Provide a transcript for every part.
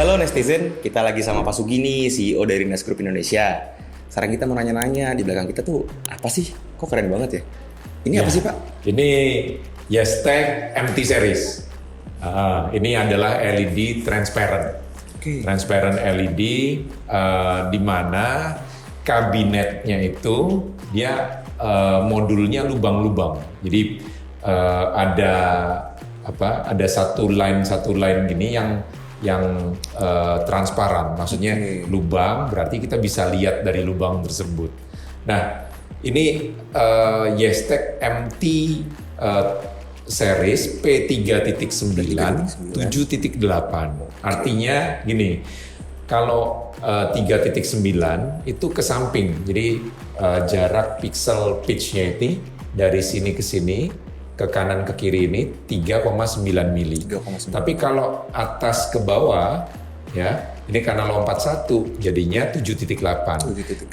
Halo netizen, kita lagi sama Pak Sugini, CEO dari Nas Group Indonesia. Sekarang kita mau nanya-nanya, di belakang kita tuh apa sih? Kok keren banget ya? Ini apa sih Pak? Ini Yestech MT Series. Ini adalah LED transparent. Transparent LED di mana kabinetnya itu dia modulnya lubang-lubang. Jadi ada satu line gini yang transparan, maksudnya lubang, berarti kita bisa lihat dari lubang tersebut. Nah, ini Yestech MT series P3.9 7.8. Artinya gini, kalau 3.9 itu ke samping, jadi jarak pixel pitch-nya ini dari sini ke sini, ke kanan ke kiri ini 3,9 mili. Tapi kalau atas ke bawah, ya ini karena lompat 1 jadinya 7.8. 3,9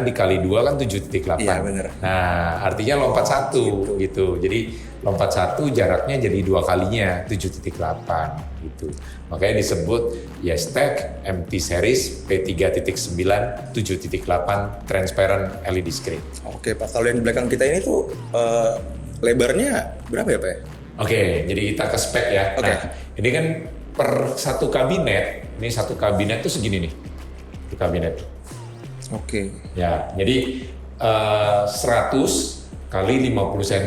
dikali 2 kan 7.8. Iya benar. Nah artinya lompat 1 gitu. Jadi lompat 1 jaraknya jadi 2 kalinya 7.8 gitu. Makanya disebut Yestech MT Series P3.9 7.8 transparent LED screen. Oke Pak, kalau yang di belakang kita ini tuh lebarnya berapa ya Pak? Oke, jadi kita ke spek ya. Oke. Nah, ini kan per satu kabinet, ini satu kabinet tuh segini nih, satu kabinet. Oke. Ya, jadi 100 kali 50 cm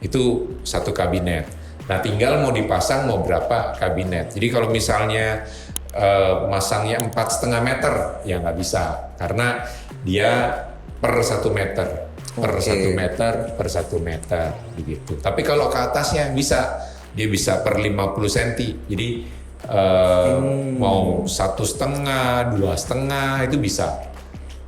itu satu kabinet. Nah, tinggal mau dipasang mau berapa kabinet. Jadi kalau misalnya masangnya 4,5 meter, ya nggak bisa, karena dia per 1 meter. Per 1 meter per 1 meter begitu. Tapi kalau ke atasnya bisa, dia bisa per 50 cm. Jadi mau 1,5, 2,5 itu bisa.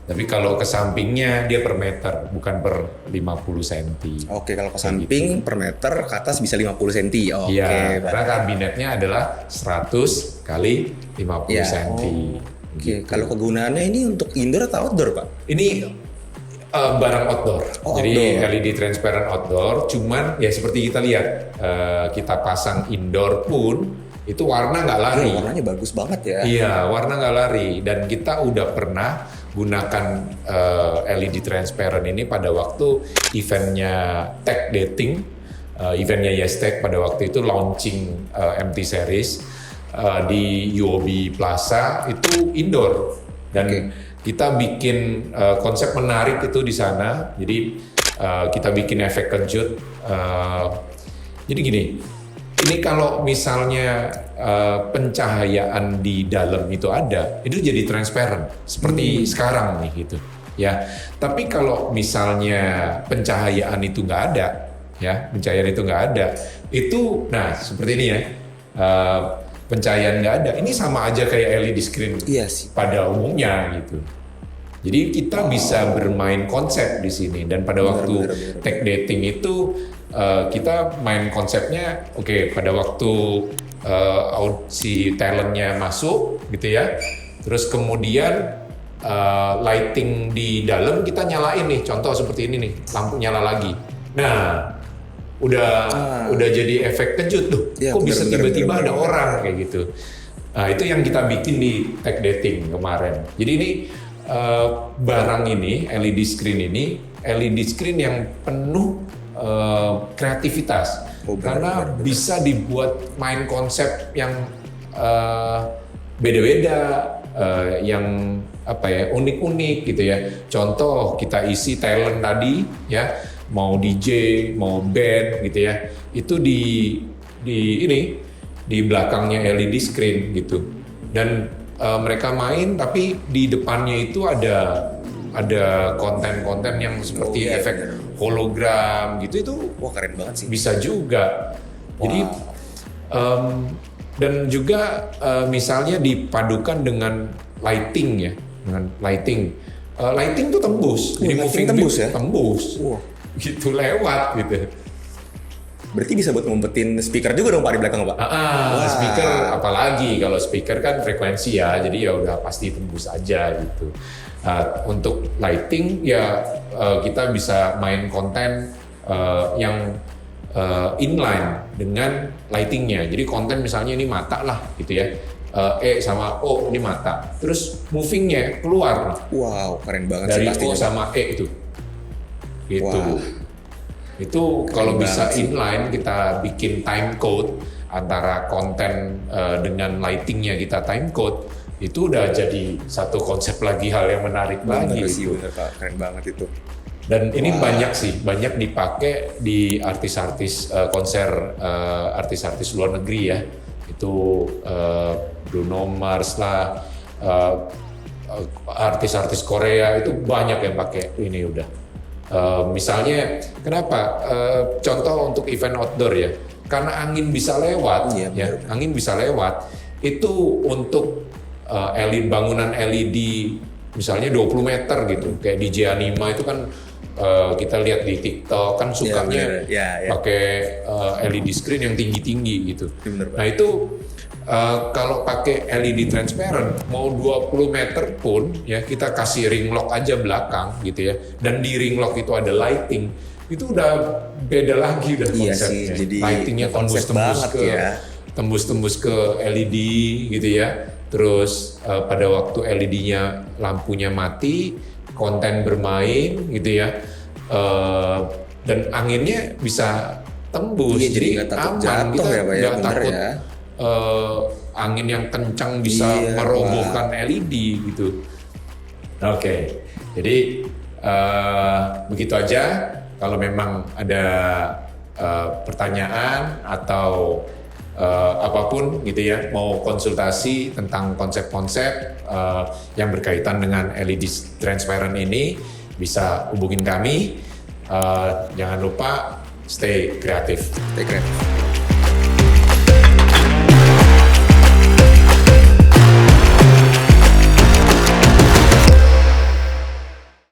Tapi kalau ke sampingnya dia per meter, bukan per 50 cm. Oke, kalau ke samping per meter, ke atas bisa 50 cm. Oke, iya, karena kabinetnya adalah 100 kali 50 cm. Oke, kalau kegunaannya ini untuk indoor atau outdoor Pak? Ini barang outdoor. Jadi outdoor. LED transparent outdoor, cuman ya seperti kita lihat, kita pasang indoor pun itu warna nggak lari. Warnanya bagus banget ya. Iya, warna nggak lari. Dan kita udah pernah gunakan LED transparent ini pada waktu eventnya Tech Dating, eventnya Yestech pada waktu itu launching MT Series di UOB Plaza itu indoor. Dan kita bikin konsep menarik itu di sana. Jadi kita bikin efek kejut. Jadi gini, ini kalau misalnya pencahayaan di dalam itu ada, itu jadi transparent seperti sekarang nih gitu. Ya, tapi kalau misalnya pencahayaan itu nggak ada, ya pencahayaan itu nggak ada, itu nah seperti ini ya. Pencahayaan nggak ada, ini sama aja kayak LED screen pada umumnya gitu. Jadi kita bisa bermain konsep di sini, dan pada waktu tech dating itu kita main konsepnya, pada waktu si talentnya masuk gitu ya, terus kemudian lighting di dalam kita nyalain nih, contoh seperti ini nih, lampu nyala lagi. Nah, udah jadi efek kejut tuh. Kok bisa tiba-tiba ada orang kayak gitu. Nah, itu yang kita bikin di tech dating kemarin. Jadi ini barang ini, LED screen yang penuh kreativitas. Karena bisa dibuat main konsep yang beda-beda, yang unik-unik gitu ya. Contoh kita isi talent tadi ya, mau DJ, mau band gitu ya, itu di belakangnya LED screen gitu, dan mereka main tapi di depannya itu ada konten-konten yang seperti efek hologram gitu, itu keren banget sih. Bisa juga. Jadi dan juga misalnya dipadukan dengan lighting ya, lighting tuh tembus, jadi moving tembus ya? Tembus. Gitu lewat gitu. Berarti bisa buat ngumpetin speaker juga dong Pak di belakang Pak? Speaker apalagi, kalau speaker kan frekuensi ya, jadi ya udah pasti tembus aja gitu. Untuk lighting ya kita bisa main konten yang inline dengan lightingnya. Jadi konten misalnya ini mata lah gitu ya, E sama O ini mata. Terus movingnya keluar Wow, keren banget dari sih O pastinya. sama E itu. Gitu. Wah. Itu kalau Keren bisa banget sih. inline kita bikin time code antara konten dengan lightingnya kita time code, itu udah jadi satu konsep lagi, hal yang menarik lagi. Bener sih, Gitu. bener Pak. Keren banget itu. Dan ini Wah. banyak dipakai di artis-artis konser artis-artis luar negeri ya. Itu Bruno Mars lah, artis-artis Korea itu banyak yang pakai ini udah. Misalnya kenapa? Contoh untuk event outdoor ya, karena angin bisa lewat, Iya, ya, benar. angin bisa lewat. Itu untuk LED bangunan LED misalnya 20 meter gitu, kayak di J-Anima itu kan kita lihat di TikTok kan sukanya benar. Ya. pakai LED screen yang tinggi-tinggi gitu. Benar, Pak. Nah itu kalau pakai LED transparent mau 20 meter pun ya kita kasih ring lock aja belakang gitu ya, dan di ring lock itu ada lighting, itu udah beda lagi udah Iya konsepnya. sih, jadi Lightingnya konsep tembus-tembus banget ke ya. tembus-tembus ke LED gitu ya. Terus pada waktu LED-nya lampunya mati, konten bermain gitu ya, dan anginnya bisa tembus, Iya, jadi nggak takut jatuh kita ya, Pak, ya? nggak Bener takut ya. angin yang kencang bisa Iya, merobohkan LED gitu. Oke, jadi begitu aja. Kalau memang ada pertanyaan atau apapun gitu ya, mau konsultasi tentang konsep-konsep yang berkaitan dengan LED transparent ini, bisa hubungin kami. Jangan lupa stay kreatif. Stay kreatif.